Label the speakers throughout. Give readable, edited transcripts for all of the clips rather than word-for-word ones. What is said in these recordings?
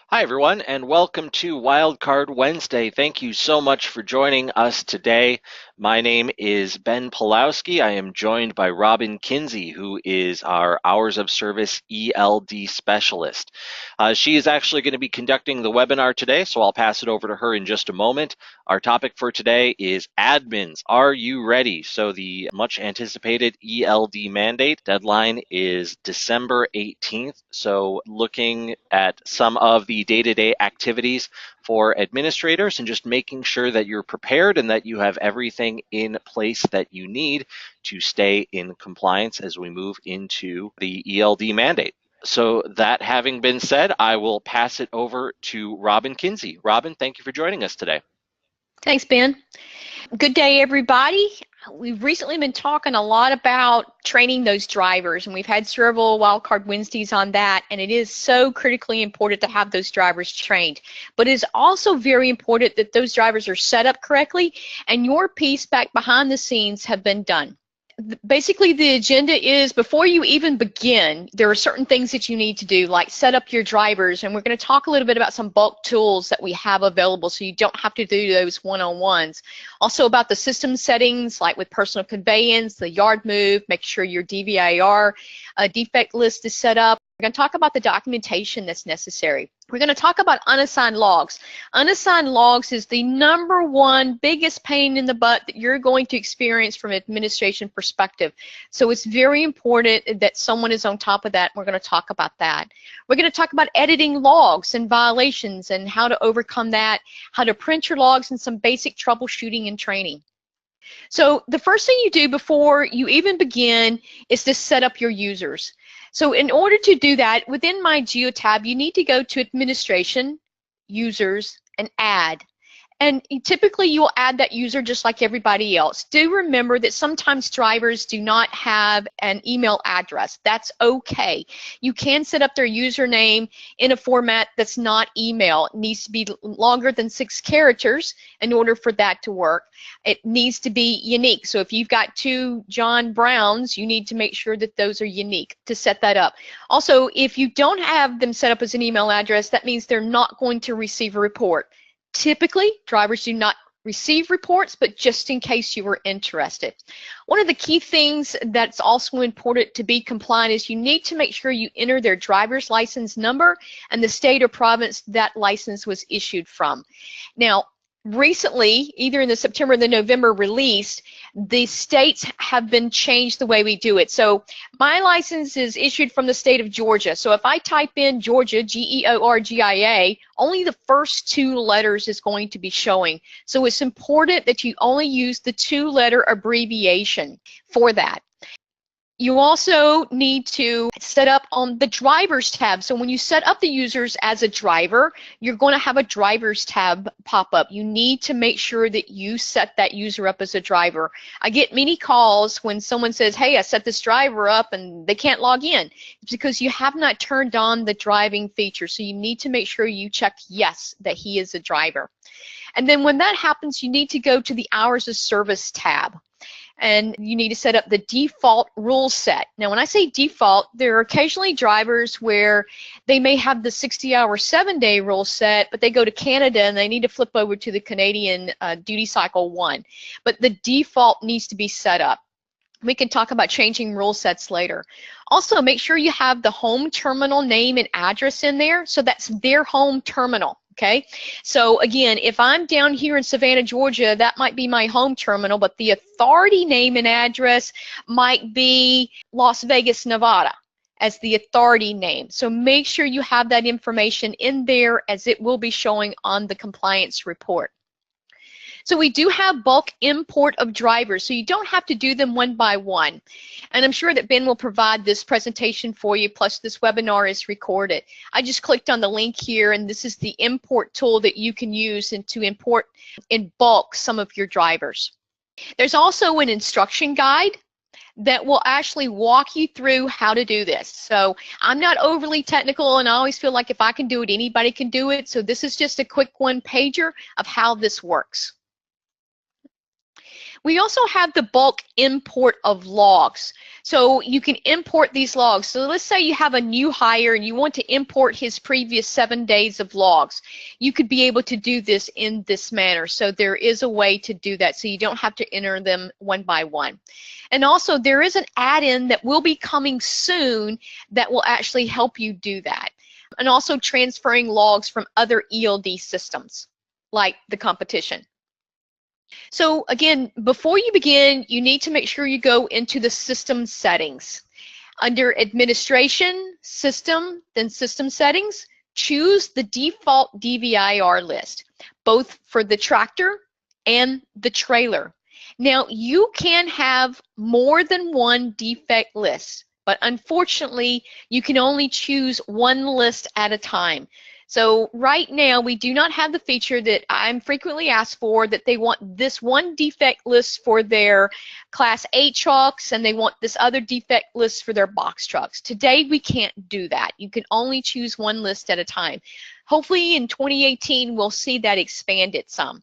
Speaker 1: Hi, everyone, and welcome to Wildcard Wednesday. Thank you so much for joining us today. My name is Ben Pulowski. I am joined by Robin Kinsey, who is our Hours of Service ELD specialist. She is actually going to be conducting the webinar today, so I'll pass it over to her in just a moment. Our topic for today is admins. Are you ready? So the much anticipated ELD mandate deadline is December 18th. So looking at some of the day-to-day activities for administrators and just making sure that you're prepared and that you have everything in place that you need to stay in compliance as we move into the ELD mandate. So that having been said, I will pass it over to Robin Kinsey. Robin, thank you for joining us today.
Speaker 2: Thanks, Ben. Good day, everybody. We've recently been talking a lot about training those drivers, and we've had several Wildcard Wednesdays on that, and it is so critically important to have those drivers trained. But it is also very important that those drivers are set up correctly and your piece back behind the scenes have been done. Basically, the agenda is before you even begin, there are certain things that you need to do, like set up your drivers, and we're going to talk a little bit about some bulk tools that we have available so you don't have to do those one-on-ones. Also about the system settings, like with personal conveyance, the yard move, make sure your DVIR defect list is set up. We're going to talk about the documentation that's necessary. We're going to talk about unassigned logs. Unassigned logs is the #1 biggest pain in the butt that you're going to experience from an administration perspective. So it's very important that someone is on top of that. We're going to talk about that. We're going to talk about editing logs and violations and how to overcome that, how to print your logs, and some basic troubleshooting and training. So the first thing you do before you even begin is to set up your users. So in order to do that, within my Geotab, you need to go to Administration, Users, and Add. And typically you'll add that user just like everybody else. Do remember that sometimes drivers do not have an email address. That's okay. You can set up their username in a format that's not email. It needs to be longer than 6 characters in order for that to work. It needs to be unique. So if you've got 2 John Browns, you need to make sure that those are unique to set that up. Also, if you don't have them set up as an email address, that means they're not going to receive a report. Typically, drivers do not receive reports, but just in case you were interested. One of the key things that's also important to be compliant is you need to make sure you enter their driver's license number and the state or province that license was issued from. Now, recently, either in the September or the November release, the states have been changed the way we do it. So my license is issued from the state of Georgia. So if I type in Georgia, Georgia, only the first 2 letters is going to be showing. So it's important that you only use the 2-letter abbreviation for that. You also need to set up on the drivers tab. So when you set up the users as a driver, you're going to have a drivers tab pop up. You need to make sure that you set that user up as a driver. I get many calls when someone says, hey, I set this driver up and they can't log in. It's because you have not turned on the driving feature. So you need to make sure you check yes, that he is a driver. And then when that happens, you need to go to the Hours of Service tab. And you need to set up the default rule set. Now, when I say default, there are occasionally drivers where they may have the 60-hour, 7-day rule set, but they go to Canada and they need to flip over to the Canadian duty cycle 1. But the default needs to be set up. We can talk about changing rule sets later. Also, make sure you have the home terminal name and address in there, so that's their home terminal. Okay, so again, if I'm down here in Savannah, Georgia, that might be my home terminal, but the authority name and address might be Las Vegas, Nevada as the authority name. So make sure you have that information in there as it will be showing on the compliance report. So we do have bulk import of drivers, so you don't have to do them one by one. And I'm sure that Ben will provide this presentation for you, plus this webinar is recorded. I just clicked on the link here, and this is the import tool that you can use to import in bulk some of your drivers. There's also an instruction guide that will actually walk you through how to do this. So I'm not overly technical, and I always feel like if I can do it, anybody can do it. So this is just a quick one-pager of how this works. We also have the bulk import of logs. So you can import these logs. So let's say you have a new hire and you want to import his previous 7 days of logs. You could be able to do this in this manner. So there is a way to do that so you don't have to enter them one by one. And also there is an add-in that will be coming soon that will actually help you do that. And also transferring logs from other ELD systems like the competition. So again, before you begin, you need to make sure you go into the system settings. Under administration, system, then system settings, choose the default DVIR list, both for the tractor and the trailer. Now, you can have more than one defect list, but unfortunately, you can only choose one list at a time. So right now, we do not have the feature that I'm frequently asked for, that they want this one defect list for their Class 8 trucks and they want this other defect list for their box trucks. Today, we can't do that. You can only choose one list at a time. Hopefully in 2018, we'll see that expanded some.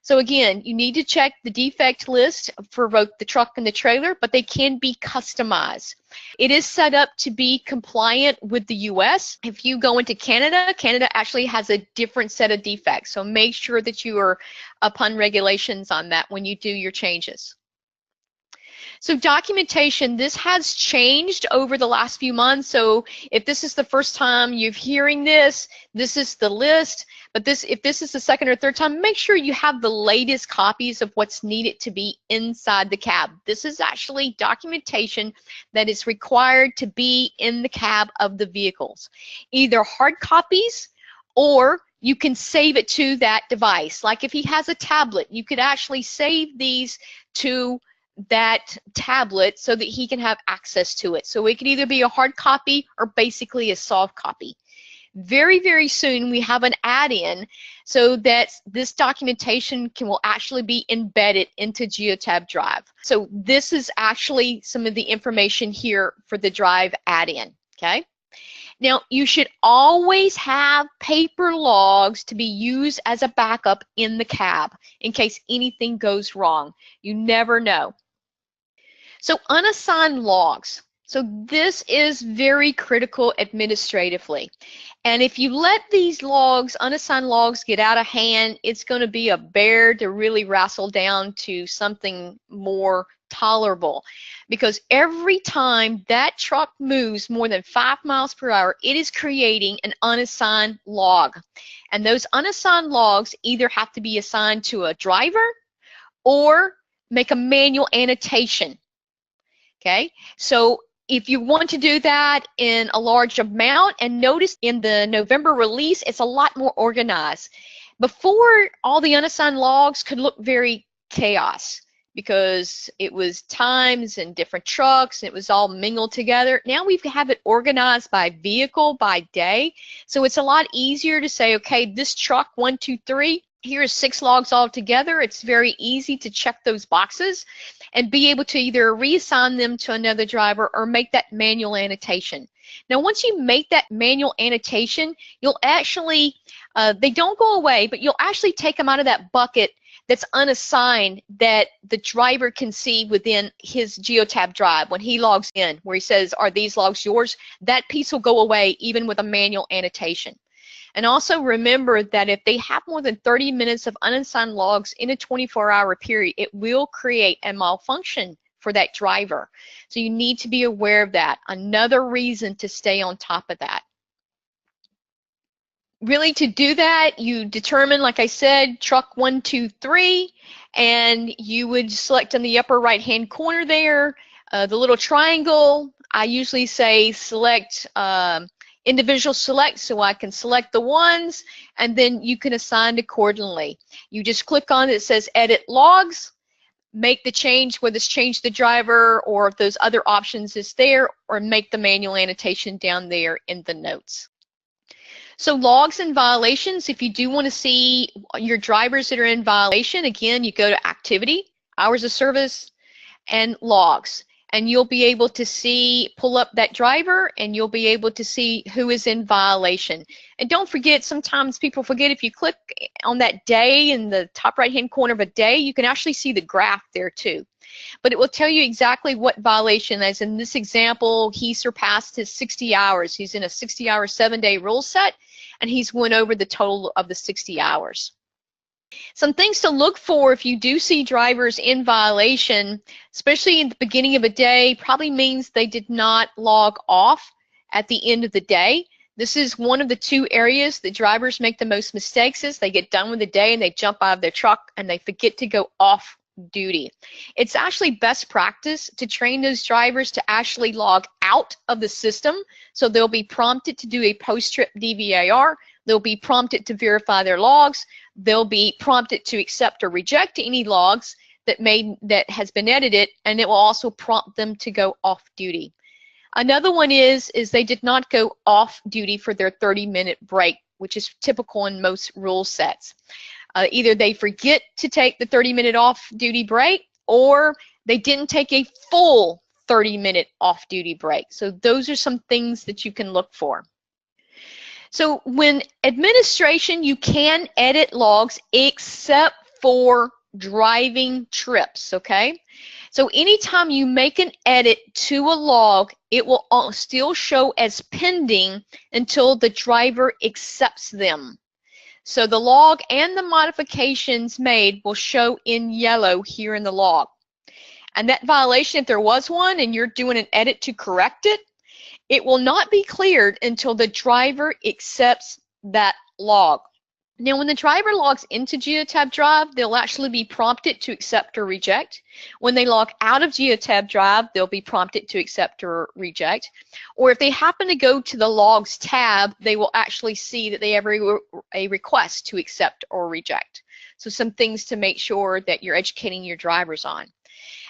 Speaker 2: So again, you need to check the defect list for both the truck and the trailer, but they can be customized. It is set up to be compliant with the US. If you go into Canada, Canada actually has a different set of defects. So make sure that you are upon regulations on that when you do your changes. So documentation, this has changed over the last few months. So if this is the first time you're hearing this, this is the list. But if this is the second or third time, make sure you have the latest copies of what's needed to be inside the cab. This is actually documentation that is required to be in the cab of the vehicles. Either hard copies or you can save it to that device. Like if he has a tablet, you could actually save these to that tablet so that he can have access to it. So it could either be a hard copy or basically a soft copy. Very, very soon we have an add-in so that this documentation will actually be embedded into Geotab Drive. So this is actually some of the information here for the Drive add-in, okay? Now, you should always have paper logs to be used as a backup in the cab in case anything goes wrong. You never know. So unassigned logs. So this is very critical administratively. And if you let these logs, unassigned logs, get out of hand, it's going to be a bear to really wrestle down to something more tolerable. Because every time that truck moves more than 5 miles per hour, it is creating an unassigned log. And those unassigned logs either have to be assigned to a driver or make a manual annotation. Okay, so if you want to do that in a large amount, and notice in the November release, it's a lot more organized. Before, all the unassigned logs could look very chaos because it was times and different trucks, and it was all mingled together. Now we have it organized by vehicle, by day, so it's a lot easier to say, okay, this truck 1, 2, 3, here's 6 logs all together. It's very easy to check those boxes and be able to either reassign them to another driver or make that manual annotation. Now, once you make that manual annotation, you'll actually, they don't go away, but you'll actually take them out of that bucket that's unassigned that the driver can see within his Geotab Drive when he logs in, where he says, are these logs yours? That piece will go away even with a manual annotation. And also remember that if they have more than 30 minutes of unassigned logs in a 24-hour period, it will create a malfunction for that driver. So you need to be aware of that. Another reason to stay on top of that. Really, to do that, you determine, like I said, truck 1, 2, 3, and you would select in the upper right-hand corner there, the little triangle. I usually say select individual select, so I can select the ones, and then you can assign accordingly. You just click on it, it says edit logs, make the change, whether it's change the driver or if those other options is there, or make the manual annotation down there in the notes. So logs and violations, if you do want to see your drivers that are in violation, again, you go to activity, hours of service, and logs. and you'll be able to see, pull up that driver, and you'll be able to see who is in violation. And don't forget, sometimes people forget, if you click on that day in the top right-hand corner of a day, you can actually see the graph there too. But it will tell you exactly what violation, as in this example, he surpassed his 60 hours. He's in a 60-hour, 7-day rule set, and he's went over the total of the 60 hours. Some things to look for if you do see drivers in violation, especially in the beginning of a day, probably means they did not log off at the end of the day. This is one of the two areas that drivers make the most mistakes is they get done with the day and they jump out of their truck and they forget to go off duty. It's actually best practice to train those drivers to actually log out of the system, so they'll be prompted to do a post-trip DVAR. They'll be prompted to verify their logs. They'll be prompted to accept or reject any logs that has been edited, and it will also prompt them to go off duty. Another one is they did not go off duty for their 30-minute break, which is typical in most rule sets. Either they forget to take the 30-minute off-duty break, or they didn't take a full 30-minute off-duty break. So those are some things that you can look for. So when administration, you can edit logs except for driving trips, okay? So anytime you make an edit to a log, it will still show as pending until the driver accepts them. So the log and the modifications made will show in yellow here in the log. And that violation, if there was one and you're doing an edit to correct it, it will not be cleared until the driver accepts that log. Now, when the driver logs into Geotab Drive, they'll actually be prompted to accept or reject. When they log out of Geotab Drive, they'll be prompted to accept or reject. Or if they happen to go to the Logs tab, they will actually see that they have a request to accept or reject. So some things to make sure that you're educating your drivers on.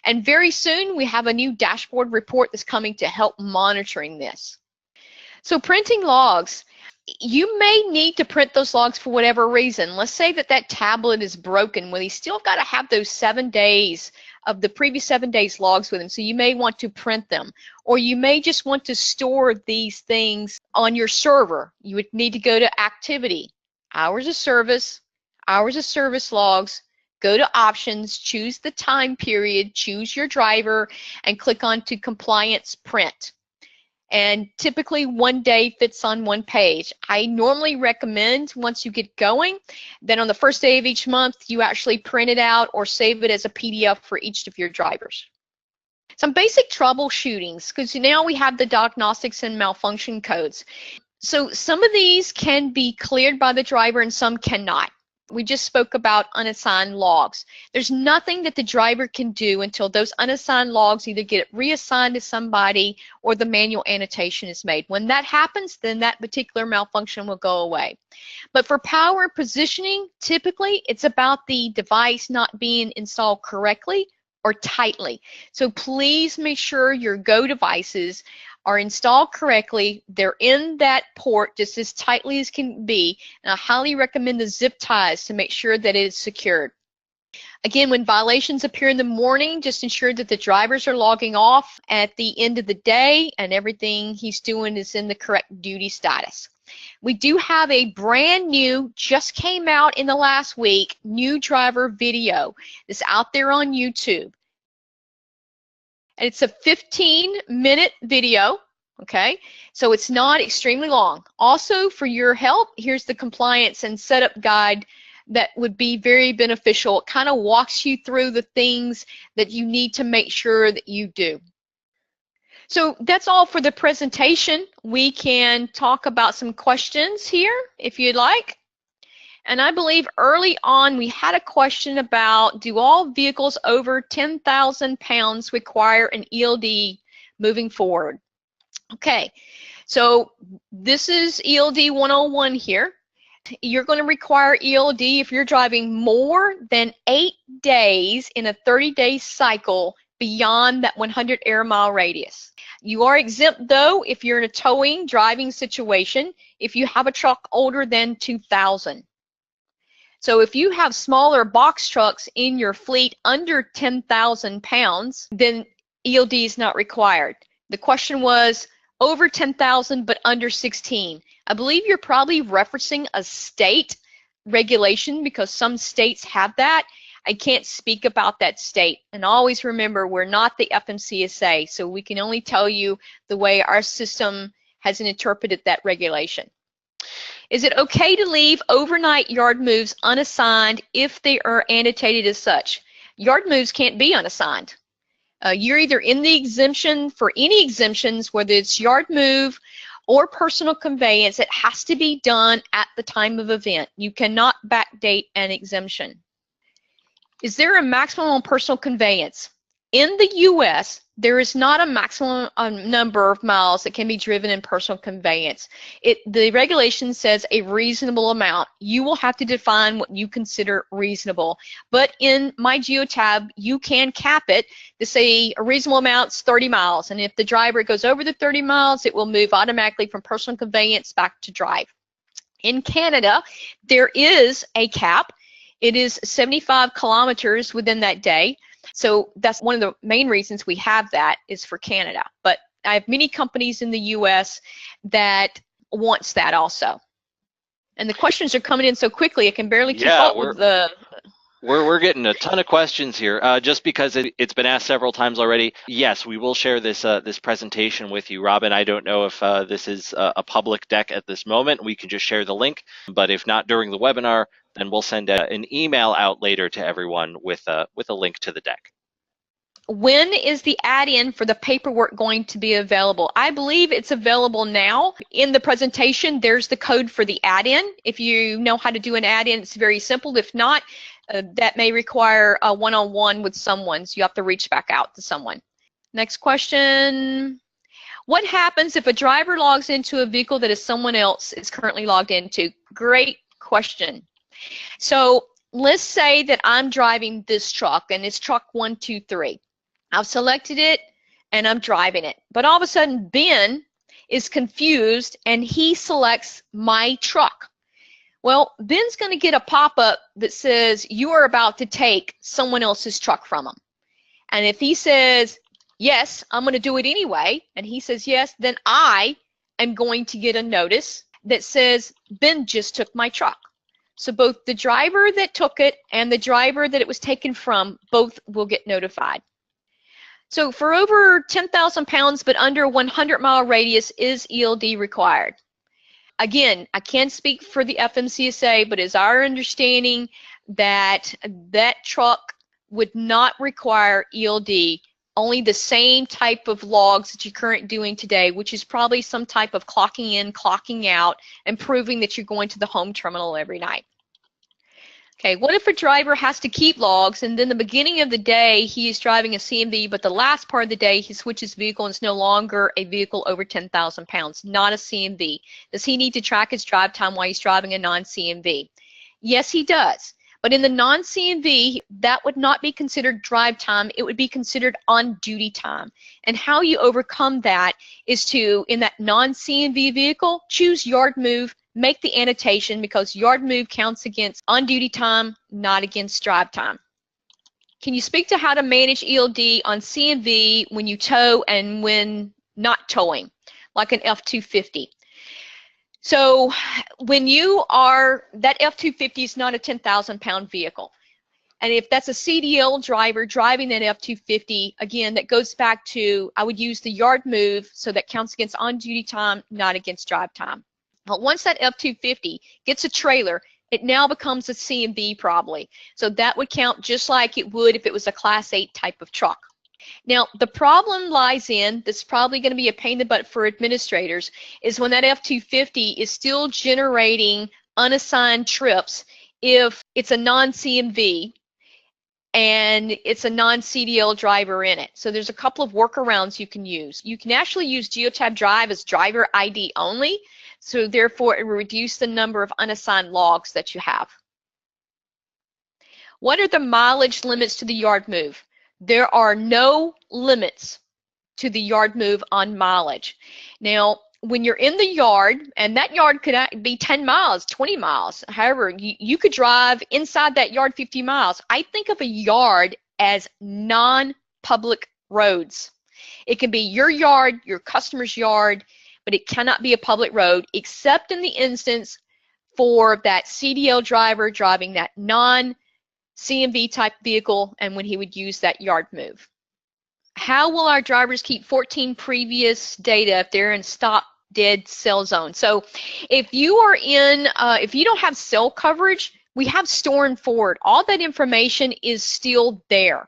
Speaker 2: And very soon, we have a new dashboard report that's coming to help monitoring this. So printing logs. You may need to print those logs for whatever reason. Let's say that tablet is broken. Well, he's still got to have those 7 days of the previous 7 days logs with him, so you may want to print them. Or you may just want to store these things on your server. You would need to go to Activity, Hours of Service logs, go to Options, choose the time period, choose your driver, and click on to Compliance Print. And typically 1 day fits on 1 page. I normally recommend, once you get going, then on the first day of each month, you actually print it out or save it as a PDF for each of your drivers. Some basic troubleshootings, because now we have the diagnostics and malfunction codes. So some of these can be cleared by the driver and some cannot. We just spoke about unassigned logs. There's nothing that the driver can do until those unassigned logs either get reassigned to somebody or the manual annotation is made. When that happens, then that particular malfunction will go away. But for power positioning, typically it's about the device not being installed correctly or tightly. So please make sure your Go devices are installed correctly. They're in that port just as tightly as can be, and I highly recommend the zip ties to make sure that it is secured. Again, when violations appear in the morning, just ensure that the drivers are logging off at the end of the day and everything he's doing is in the correct duty status. We do have a brand new, just came out in the last week, new driver video that's out there on YouTube. And it's a 15-minute video, okay? So it's not extremely long. Also, for your help, here's the compliance and setup guide that would be very beneficial. It kind of walks you through the things that you need to make sure that you do. So that's all for the presentation. We can talk about some questions here if you'd like. And I believe early on we had a question about, do all vehicles over 10,000 pounds require an ELD moving forward? Okay, so this is ELD 101 here. You're going to require ELD if you're driving more than 8 days in a 30-day cycle beyond that 100 air mile radius. You are exempt though if you're in a towing driving situation if you have a truck older than 2,000. So if you have smaller box trucks in your fleet under 10,000 pounds, then ELD is not required. The question was over 10,000 but under 16. I believe you're probably referencing a state regulation because some states have that. I can't speak about that state. And always remember, we're not the FMCSA, so we can only tell you the way our system has interpreted that regulation. Is it okay to leave overnight yard moves unassigned if they are annotated as such? Yard moves can't be unassigned. You're either in the exemption for any exemptions, whether it's yard move or personal conveyance. It has to be done at the time of event. You cannot backdate an exemption. Is there a maximum on personal conveyance? In the U.S., there is not a maximum number of miles that can be driven in personal conveyance. The regulation says a reasonable amount. You will have to define what you consider reasonable. But in my Geotab, you can cap it to say a reasonable amount's 30 miles. And if the driver goes over the 30 miles, it will move automatically from personal conveyance back to drive. In Canada, there is a cap. It is 75 kilometers within that day. So that's one of the main reasons we have that is for Canada. But I have many companies in the US that wants that also. And the questions are coming in so quickly, I can barely keep up with the...
Speaker 1: We're getting a ton of questions here. Just because it's been asked several times already, yes, we will share this this presentation with you. Robin, I don't know if this is a public deck at this moment. We can just share the link. But if not during the webinar, then we'll send an email out later to everyone with a link to the deck.
Speaker 2: When is the add-in for the paperwork going to be available? I believe it's available now. In the presentation, there's the code for the add-in. If you know how to do an add-in, it's very simple. If not, that may require a one-on-one with someone, so you have to reach back out to someone. Next question. What happens if a driver logs into a vehicle that is someone else is currently logged into? Great question. So let's say that I'm driving this truck, and it's truck 123. I've selected it, and I'm driving it. But all of a sudden, Ben is confused, and he selects my truck. Well, Ben's going to get a pop-up that says you are about to take someone else's truck from him. And if he says, yes, I'm going to do it anyway, and he says yes, then I am going to get a notice that says Ben just took my truck. So both the driver that took it and the driver that it was taken from, both will get notified. So for over 10,000 pounds but under 100-mile radius, is ELD required? Again, I can't speak for the FMCSA, but it's our understanding that that truck would not require ELD, only the same type of logs that you're currently doing today, which is probably some type of clocking in, clocking out, and proving that you're going to the home terminal every night. Okay, what if a driver has to keep logs and then the beginning of the day he is driving a CMV, but the last part of the day he switches vehicle and it's no longer a vehicle over 10,000 pounds, not a CMV? Does he need to track his drive time while he's driving a non-CMV? Yes, he does. But in the non-CMV, that would not be considered drive time. It would be considered on-duty time. And how you overcome that is to, in that non-CMV vehicle, choose yard move, make the annotation, because yard move counts against on-duty time, not against drive time. Can you speak to how to manage ELD on CMV when you tow and when not towing, like an F-250? So when you are, that F-250 is not a 10,000 pound vehicle. And if that's a CDL driver driving that F-250, again, that goes back to, I would use the yard move, so that counts against on-duty time, not against drive time. But once that F-250 gets a trailer, it now becomes a CMV probably. So that would count just like it would if it was a Class 8 type of truck. Now, the problem lies in, that's probably going to be a pain in the butt for administrators, is when that F-250 is still generating unassigned trips if it's a non-CMV and it's a non-CDL driver in it. So there's a couple of workarounds you can use. You can actually use Geotab Drive as driver ID only, so therefore it will reduce the number of unassigned logs that you have. What are the mileage limits to the yard move? There are no limits to the yard move on mileage. Now, when you're in the yard, and that yard could be 10 miles, 20 miles, however, you could drive inside that yard 50 miles. I think of a yard as non-public roads. It can be your yard, your customer's yard, but it cannot be a public road except in the instance for that CDL driver driving that non-CMV type vehicle and when he would use that yard move. How will our drivers keep 14 previous data if they're in stop dead cell zone? So if you are in, if you don't have cell coverage, we have store and forward. All that information is still there.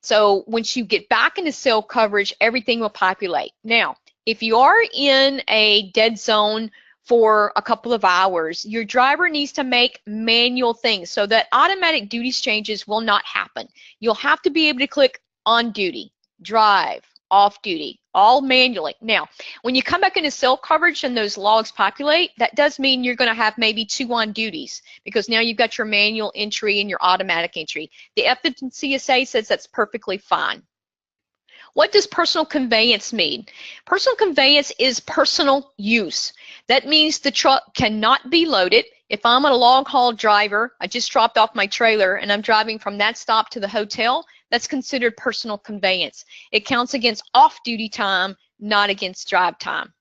Speaker 2: So once you get back into cell coverage, everything will populate. Now, if you are in a dead zone for a couple of hours, your driver needs to make manual things so that automatic duties changes will not happen. You'll have to be able to click on duty, drive, off duty, all manually. Now, when you come back into cell coverage and those logs populate, that does mean you're going to have maybe 2 on duties because now you've got your manual entry and your automatic entry. The FCSA says that's perfectly fine. What does personal conveyance mean? Personal conveyance is personal use. That means the truck cannot be loaded. If I'm a long haul driver, I just dropped off my trailer and I'm driving from that stop to the hotel, that's considered personal conveyance. It counts against off-duty time, not against drive time.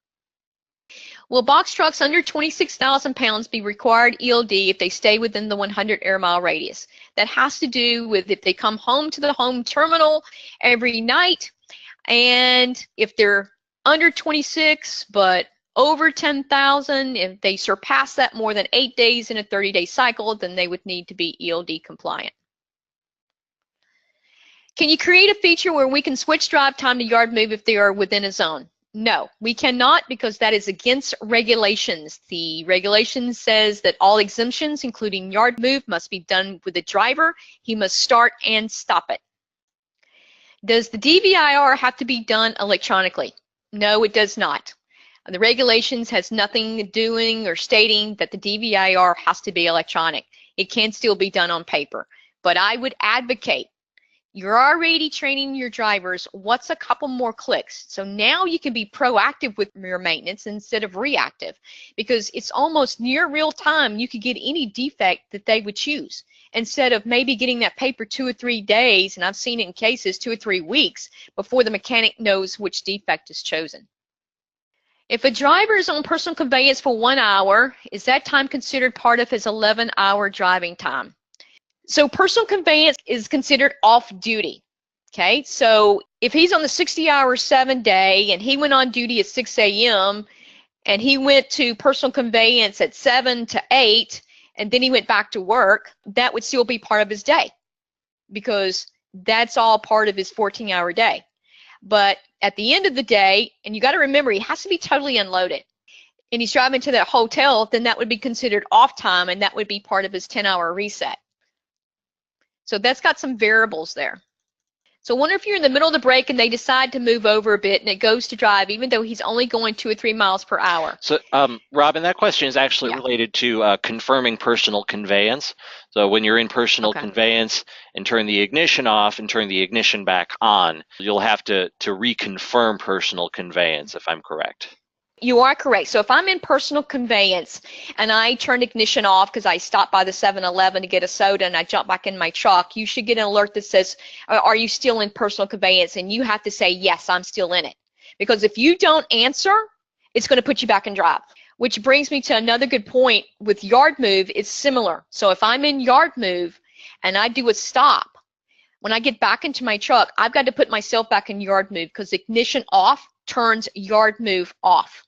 Speaker 2: Will box trucks under 26,000 pounds be required ELD if they stay within the 100 air mile radius? That has to do with if they come home to the home terminal every night, and if they're under 26 but over 10,000, if they surpass that more than 8 days in a 30-day cycle, then they would need to be ELD compliant. Can you create a feature where we can switch drive time to yard move if they are within a zone? No, we cannot because that is against regulations. The regulation says that all exemptions, including yard move, must be done with the driver. He must start and stop it. Does the DVIR have to be done electronically? No, it does not. The regulations has nothing doing or stating that the DVIR has to be electronic. It can still be done on paper. But I would advocate, you're already training your drivers, what's a couple more clicks? So now you can be proactive with your maintenance instead of reactive, because it's almost near real time. You could get any defect that they would choose instead of maybe getting that paper 2 or 3 days, and I've seen it in cases 2 or 3 weeks before the mechanic knows which defect is chosen. If a driver is on personal conveyance for 1 hour, is that time considered part of his 11-hour driving time? So personal conveyance is considered off duty, okay? So if he's on the 60-hour 7-day and he went on duty at 6 a.m. and he went to personal conveyance at 7 to 8 and then he went back to work, that would still be part of his day because that's all part of his 14-hour day. But at the end of the day, and you got to remember, he has to be totally unloaded, and he's driving to that hotel, then that would be considered off time and that would be part of his 10-hour reset. So that's got some variables there. So I wonder if you're in the middle of the break and they decide to move over a bit and it goes to drive even though he's only going 2 or 3 miles per hour.
Speaker 1: So, Robin, that question is actually related to confirming personal conveyance. So when you're in personal conveyance and turn the ignition off and turn the ignition back on, you'll have to reconfirm personal conveyance, if I'm correct.
Speaker 2: You are correct. So if I'm in personal conveyance and I turn ignition off because I stopped by the 7-Eleven to get a soda and I jump back in my truck, you should get an alert that says, are you still in personal conveyance? And you have to say, yes, I'm still in it. Because if you don't answer, it's going to put you back in drive. Which brings me to another good point. With yard move, it's similar. So if I'm in yard move and I do a stop, when I get back into my truck, I've got to put myself back in yard move because ignition off turns yard move off.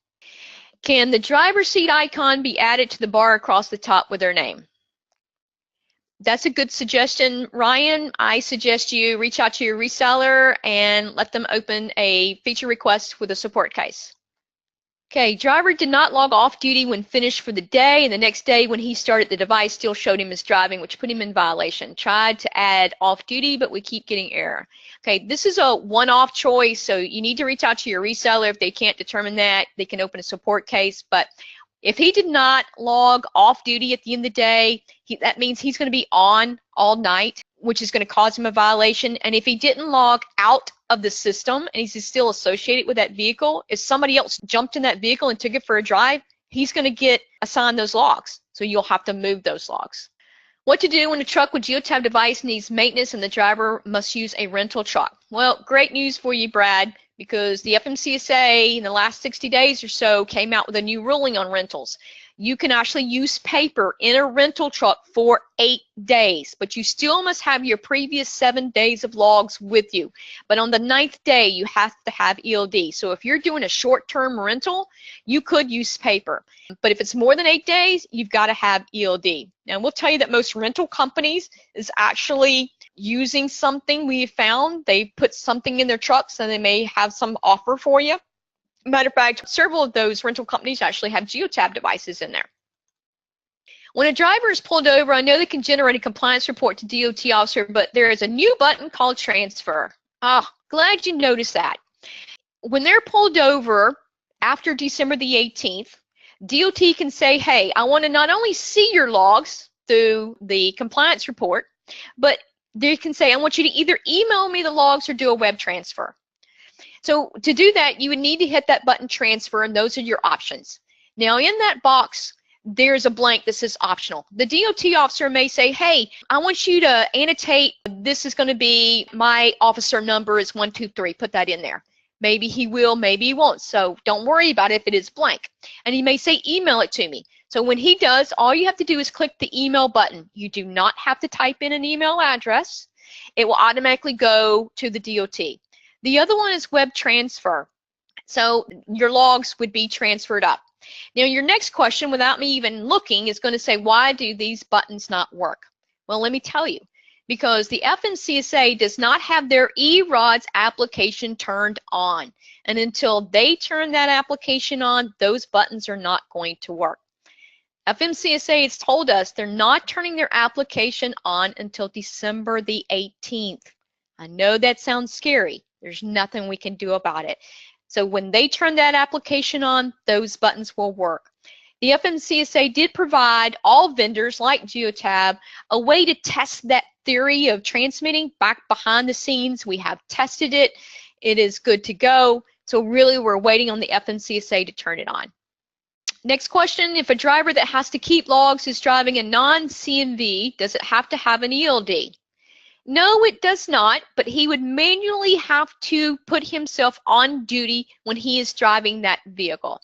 Speaker 2: Can the driver's seat icon be added to the bar across the top with their name? That's a good suggestion, Ryan. I suggest you reach out to your reseller and let them open a feature request with a support case. Okay, driver did not log off duty when finished for the day, and the next day when he started, the device still showed him as driving, which put him in violation. Tried to add off duty, but we keep getting error. Okay, this is a one-off choice, so you need to reach out to your reseller. If they can't determine that, they can open a support case. But if he did not log off duty at the end of the day, that means he's going to be on all night, which is going to cause him a violation. And if he didn't log out of the system and he's still associated with that vehicle, if somebody else jumped in that vehicle and took it for a drive, he's going to get assigned those logs. So you'll have to move those logs. What to do when a truck with Geotab device needs maintenance and the driver must use a rental truck? Well, great news for you, Brad, because the FMCSA in the last 60 days or so came out with a new ruling on rentals. You can actually use paper in a rental truck for 8 days, but you still must have your previous 7 days of logs with you. But on the 9th day, you have to have ELD. So if you're doing a short-term rental, you could use paper. But if it's more than 8 days, you've got to have ELD. Now, we'll tell you that most rental companies is actually using something we found. They put something in their trucks and they may have some offer for you. Matter of fact, several of those rental companies actually have Geotab devices in there. When a driver is pulled over, I know they can generate a compliance report to DOT officer, but there is a new button called transfer. Glad you noticed that. When they're pulled over after December the 18th, DOT can say, hey, I want to not only see your logs through the compliance report, but they can say, I want you to either email me the logs or do a web transfer. So to do that, you would need to hit that button transfer, and those are your options. Now in that box, there's a blank that says optional. The DOT officer may say, hey, I want you to annotate, this is going to be my officer number is 123, put that in there. Maybe he will, maybe he won't, so don't worry about it if it is blank. And he may say, email it to me. So when he does, all you have to do is click the email button. You do not have to type in an email address. It will automatically go to the DOT. The other one is web transfer. So your logs would be transferred up. Now your next question, without me even looking, is going to say, why do these buttons not work? Well, let me tell you. Because the FMCSA does not have their eRODS application turned on. And until they turn that application on, those buttons are not going to work. FMCSA has told us they're not turning their application on until December the 18th. I know that sounds scary. There's nothing we can do about it. So when they turn that application on, those buttons will work. The FMCSA did provide all vendors like Geotab a way to test that theory of transmitting back behind the scenes. We have tested it. It is good to go. So really we're waiting on the FMCSA to turn it on. Next question, if a driver that has to keep logs is driving a non-CMV, does it have to have an ELD? No, it does not, but he would manually have to put himself on duty when he is driving that vehicle.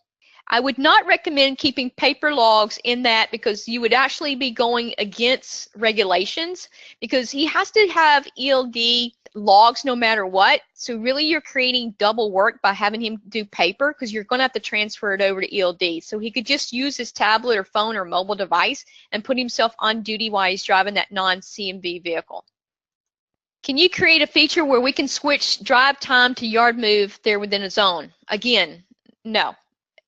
Speaker 2: I would not recommend keeping paper logs in that because you would actually be going against regulations because he has to have ELD logs no matter what. So really you're creating double work by having him do paper because you're going to have to transfer it over to ELD. So he could just use his tablet or phone or mobile device and put himself on duty while he's driving that non-CMV vehicle. Can you create a feature where we can switch drive time to yard move there within a zone? Again, no.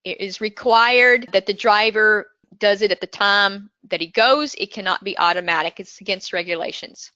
Speaker 2: It is required that the driver does it at the time that he goes. It cannot be automatic. It's against regulations.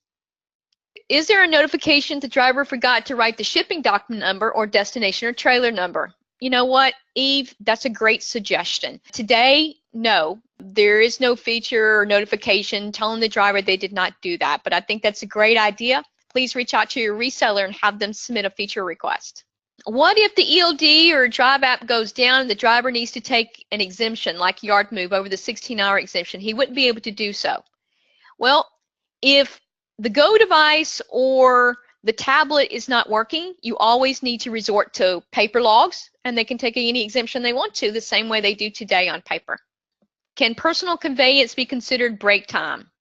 Speaker 2: Is there a notification the driver forgot to write the shipping document number or destination or trailer number? You know what, Eve, that's a great suggestion. Today, no, there is no feature or notification telling the driver they did not do that, but I think that's a great idea. Please reach out to your reseller and have them submit a feature request. What if the ELD or drive app goes down and the driver needs to take an exemption like yard move over the 16-hour exemption? He wouldn't be able to do so. Well, if the Go device or the tablet is not working, you always need to resort to paper logs, and they can take any exemption they want to the same way they do today on paper. Can personal conveyance be considered break time?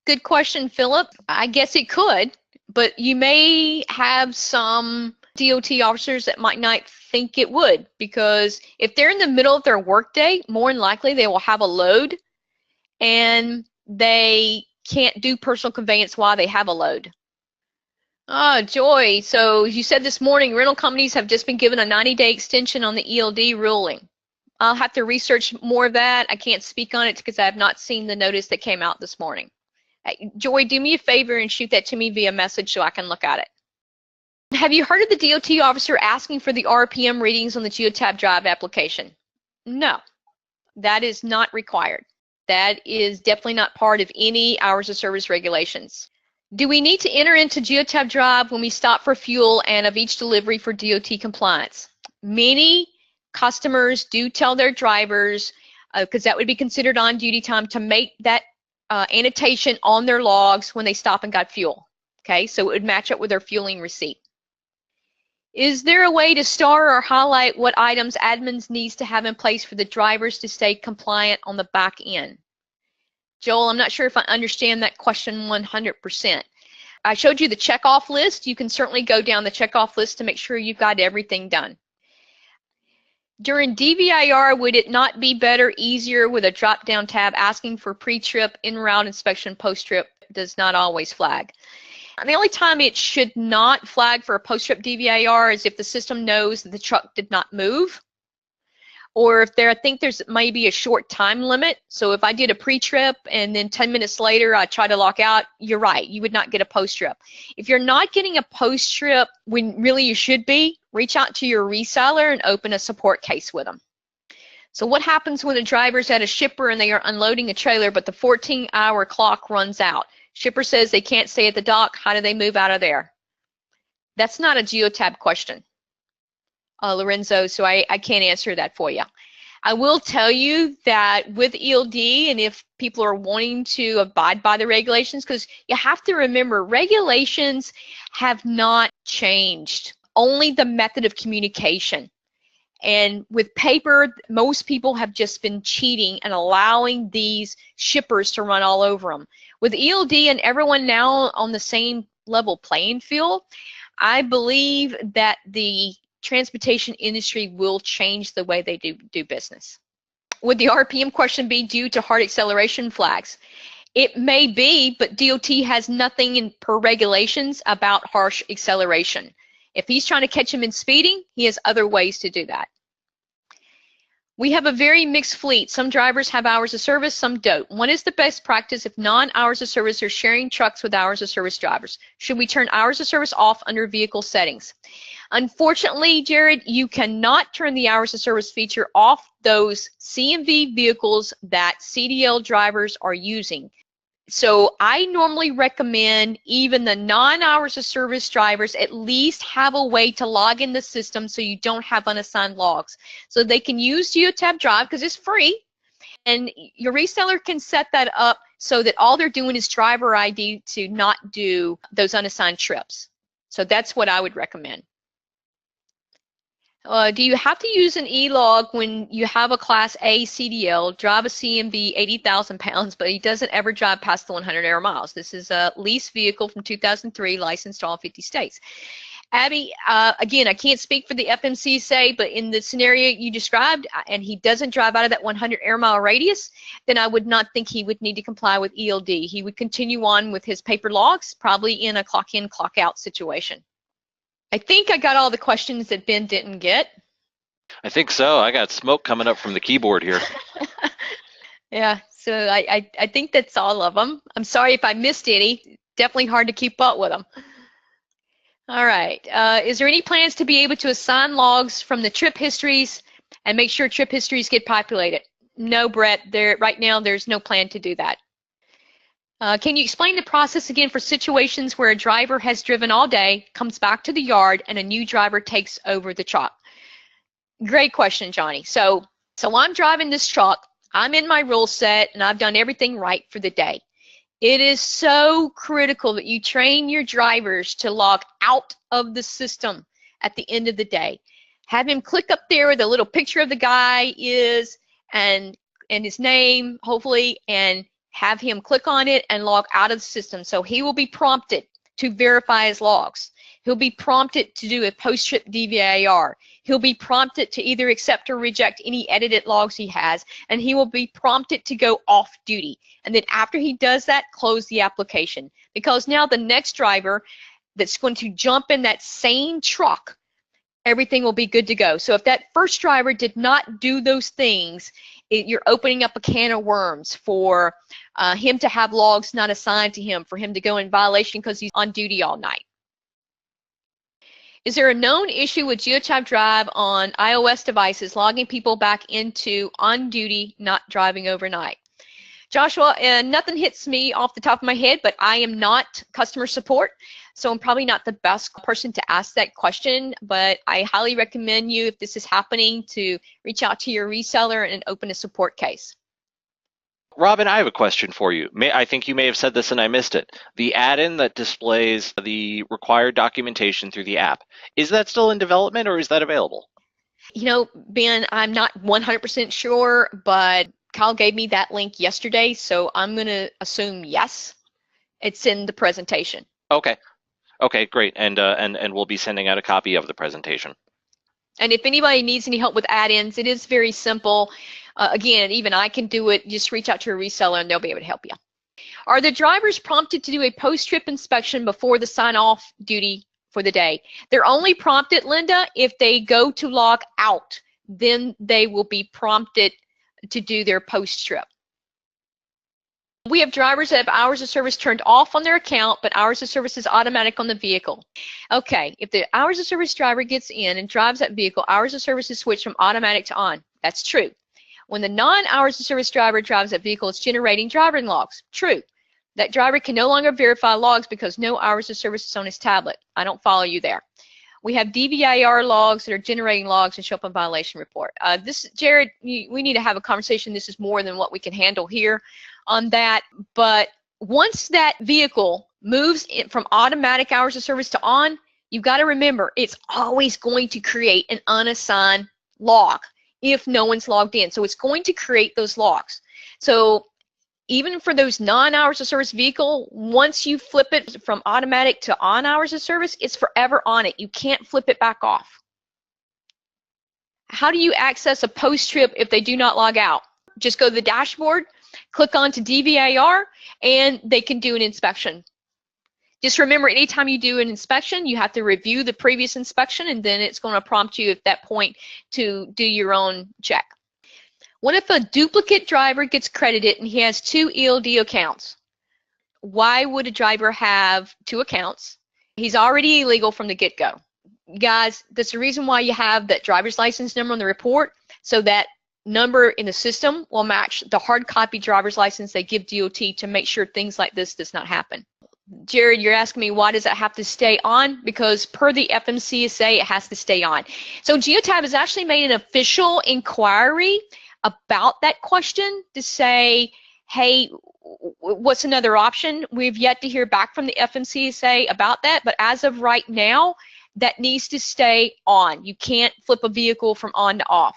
Speaker 2: Good question, Philip. I guess it could, but you may have some DOT officers that might not think it would, because if they're in the middle of their workday, more than likely they will have a load and they can't do personal conveyance while they have a load. Oh, Joy, so you said this morning rental companies have just been given a 90-day extension on the ELD ruling. I'll have to research more of that. I can't speak on it because I have not seen the notice that came out this morning. Joy, do me a favor and shoot that to me via message so I can look at it. Have you heard of the DOT officer asking for the RPM readings on the Geotab drive application? No, that is not required. That is definitely not part of any hours of service regulations. Do we need to enter into Geotab drive when we stop for fuel and of each delivery for DOT compliance? Many customers do tell their drivers, because that would be considered on duty time, to make that annotation on their logs when they stop and got fuel. Okay, so it would match up with their fueling receipt. Is there a way to star or highlight what items admins needs to have in place for the drivers to stay compliant on the back end? Joel, I'm not sure if I understand that question 100%. I showed you the checkoff list. You can certainly go down the checkoff list to make sure you've got everything done. During DVIR, would it not be better, easier with a drop-down tab asking for pre-trip, in-route inspection, post-trip does not always flag? And the only time it should not flag for a post-trip DVIR is if the system knows that the truck did not move, or if I think there's maybe a short time limit. So if I did a pre-trip and then 10 minutes later I try to lock out, you're right, you would not get a post-trip. If you're not getting a post-trip when really you should be, reach out to your reseller and open a support case with them. So what happens when a driver's at a shipper and they are unloading a trailer, but the 14-hour clock runs out? Shipper says they can't stay at the dock. How do they move out of there? That's not a Geotab question, Lorenzo, so I can't answer that for you. I will tell you that with ELD, and if people are wanting to abide by the regulations, because you have to remember, regulations have not changed, only the method of communication. And with paper, most people have just been cheating and allowing these shippers to run all over them. With ELD and everyone now on the same level playing field, I believe that the transportation industry will change the way they do business. Would the RPM question be due to hard acceleration flags? It may be, but DOT has nothing per regulations about harsh acceleration. If he's trying to catch him in speeding, he has other ways to do that. We have a very mixed fleet. Some drivers have hours of service, some don't. What is the best practice if non-hours of service are sharing trucks with hours of service drivers? Should we turn hours of service off under vehicle settings? Unfortunately, Jared, you cannot turn the hours of service feature off those CMV vehicles that CDL drivers are using. So I normally recommend even the non-hours of service drivers at least have a way to log in the system so you don't have unassigned logs. So they can use Geotab Drive because it's free, and your reseller can set that up so that all they're doing is driver ID to not do those unassigned trips. So that's what I would recommend. Do you have to use an E-log when you have a Class A CDL, drive a CMV 80,000 pounds, but he doesn't ever drive past the 100 air miles? This is a lease vehicle from 2003, licensed to all 50 states. Abby, again, I can't speak for the FMCSA, but in the scenario you described, and he doesn't drive out of that 100 air mile radius, then I would not think he would need to comply with ELD. He would continue on with his paper logs, probably in a clock in, clock out situation. I think I got all the questions that Ben didn't get.
Speaker 1: I think so. I got smoke coming up from the keyboard here.
Speaker 2: Yeah, so I think that's all of them. I'm sorry if I missed any. Definitely hard to keep up with them. All right. Is there any plans to be able to assign logs from the trip histories and make sure trip histories get populated? No, Brett. Right now, there's no plan to do that. Can you explain the process again for situations where a driver has driven all day, comes back to the yard, and a new driver takes over the truck? Great question, Johnny. So I'm driving this truck. I'm in my rule set, and I've done everything right for the day. It is so critical that you train your drivers to log out of the system at the end of the day. Have him click up there where the little picture of the guy is and his name, hopefully, and have him click on it and log out of the system. So he will be prompted to verify his logs. He'll be prompted to do a post-trip DVIR. He'll be prompted to either accept or reject any edited logs he has, and he will be prompted to go off duty. And then after he does that, close the application. Because now the next driver that's going to jump in that same truck, everything will be good to go. So if that first driver did not do those things, you're opening up a can of worms for him to have logs not assigned to him, for him to go in violation because he's on duty all night. Is there a known issue with Geotab Drive on iOS devices logging people back into on duty, not driving overnight? Joshua, nothing hits me off the top of my head, but I am not customer support, so I'm probably not the best person to ask that question, but I highly recommend you, if this is happening, to reach out to your reseller and open a support case.
Speaker 1: Robin, I have a question for you. I think you may have said this and I missed it. The add-in that displays the required documentation through the app, is that still in development or is that available?
Speaker 2: You know, Ben, I'm not 100% sure, but Kyle gave me that link yesterday, so I'm going to assume yes, it's in the presentation.
Speaker 1: Okay. Okay, great. And we'll be sending out a copy of the presentation.
Speaker 2: And if anybody needs any help with add-ins, it is very simple. Again, even I can do it. Just reach out to a reseller and they'll be able to help you. Are the drivers prompted to do a post-trip inspection before the sign-off duty for the day? They're only prompted, Linda, if they go to log out. Then they will be prompted to do their post-trip. We have drivers that have hours of service turned off on their account, but hours of service is automatic on the vehicle. Okay, if the hours of service driver gets in and drives that vehicle, hours of service is switched from automatic to on. That's true. When the non-hours of service driver drives that vehicle, it's generating driving logs. True. That driver can no longer verify logs because no hours of service is on his tablet. I don't follow you there. We have DVIR logs that are generating logs and show up in violation report. Jared, we need to have a conversation. This is more than what we can handle here on that. But once that vehicle moves from automatic hours of service to on, you've got to remember it's always going to create an unassigned log if no one's logged in. So it's going to create those logs. So even for those non-hours of service vehicle, once you flip it from automatic to on hours of service, it's forever on it. You can't flip it back off. How do you access a post-trip if they do not log out? Just go to the dashboard, click on to DVIR, and they can do an inspection. Just remember, anytime you do an inspection, you have to review the previous inspection, and then it's going to prompt you at that point to do your own check. What if a duplicate driver gets credited and he has 2 ELD accounts? Why would a driver have 2 accounts? He's already illegal from the get-go. Guys, that's the reason why you have that driver's license number on the report, so that number in the system will match the hard copy driver's license they give DOT to make sure things like this does not happen. Jared, you're asking me why does it have to stay on? Because per the FMCSA, it has to stay on. So Geotab has actually made an official inquiry about that question to say, hey, what's another option? We've yet to hear back from the FMCSA about that, but as of right now, that needs to stay on. You can't flip a vehicle from on to off.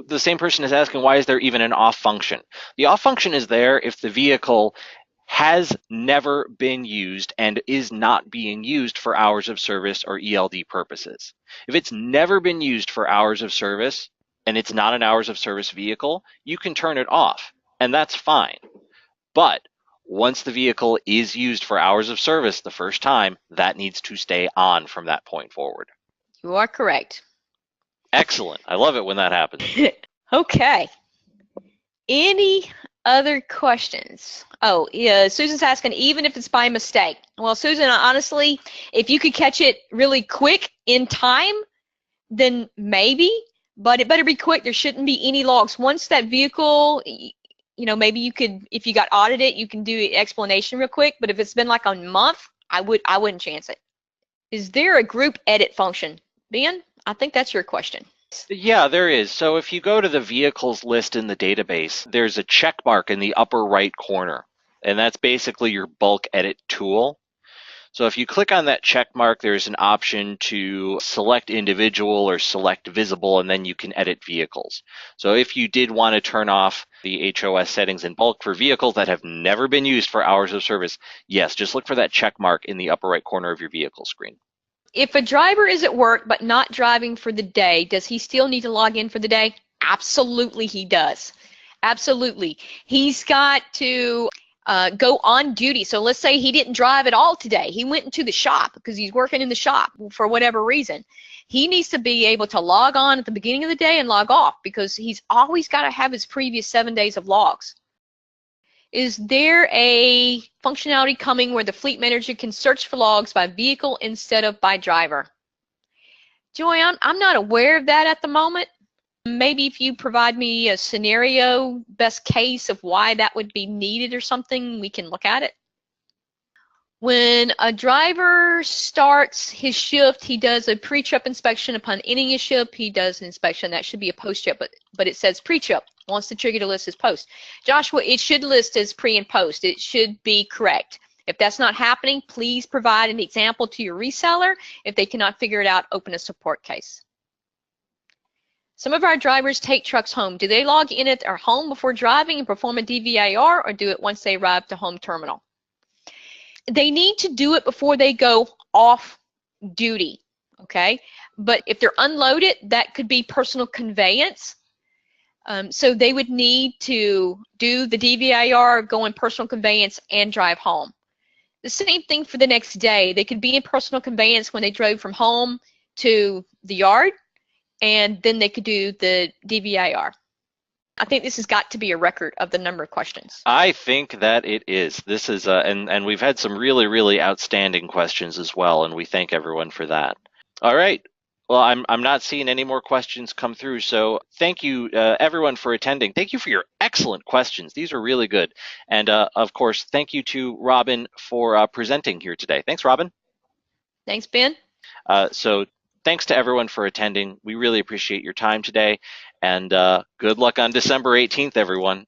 Speaker 1: The same person is asking, why is there even an off function? The off function is there if the vehicle has never been used and is not being used for hours of service or ELD purposes. If it's never been used for hours of service and it's not an hours of service vehicle, you can turn it off, and that's fine. But once the vehicle is used for hours of service the first time, that needs to stay on from that point forward.
Speaker 2: You are correct.
Speaker 1: Excellent. I love it when that happens.
Speaker 2: Okay. Any other questions? Oh, yeah, Susan's asking, even if it's by mistake. Well, Susan, honestly, if you could catch it really quick in time, then maybe, but it better be quick. There shouldn't be any logs. Once that vehicle, you know, maybe you could, if you got audited, you can do an explanation real quick, but if it's been like a month, I wouldn't chance it. Is there a group edit function? Ben, I think that's your question.
Speaker 1: Yeah, there is. So if you go to the vehicles list in the database, there's a check mark in the upper right corner, and that's basically your bulk edit tool. So if you click on that check mark, there's an option to select individual or select visible, and then you can edit vehicles. So if you did want to turn off the HOS settings in bulk for vehicles that have never been used for hours of service, yes, just look for that check mark in the upper right corner of your vehicle screen.
Speaker 2: If a driver is at work but not driving for the day, does he still need to log in for the day? Absolutely he does. Absolutely. He's got to go on duty. So let's say he didn't drive at all today. He went into the shop because he's working in the shop for whatever reason. He needs to be able to log on at the beginning of the day and log off because he's always got to have his previous 7 days of logs. Is there a functionality coming where the fleet manager can search for logs by vehicle instead of by driver? Joy, I'm not aware of that at the moment. Maybe if you provide me a scenario, best case of why that would be needed or something, we can look at it. When a driver starts his shift, he does a pre-trip inspection. Upon ending his shift, he does an inspection. That should be a post-trip, but it says pre-trip. Wants the trigger to list as post. Joshua, it should list as pre and post. It should be correct. If that's not happening, please provide an example to your reseller. If they cannot figure it out, open a support case. Some of our drivers take trucks home. Do they log in at their home before driving and perform a DVIR, or do it once they arrive to home terminal? They need to do it before they go off duty, okay? But if they're unloaded, that could be personal conveyance. So they would need to do the DVIR, go in personal conveyance, and drive home. The same thing for the next day. They could be in personal conveyance when they drove from home to the yard, and then they could do the DVIR. I think this has got to be a record of the number of questions.
Speaker 1: I think that it is. This is, and we've had some really, really outstanding questions as well, and we thank everyone for that. All right. Well, I'm not seeing any more questions come through, so thank you, everyone, for attending. Thank you for your excellent questions. These are really good. And, of course, thank you to Robin for presenting here today. Thanks, Robin.
Speaker 2: Thanks, Ben.
Speaker 1: So thanks to everyone for attending. We really appreciate your time today, and good luck on December 18th, everyone.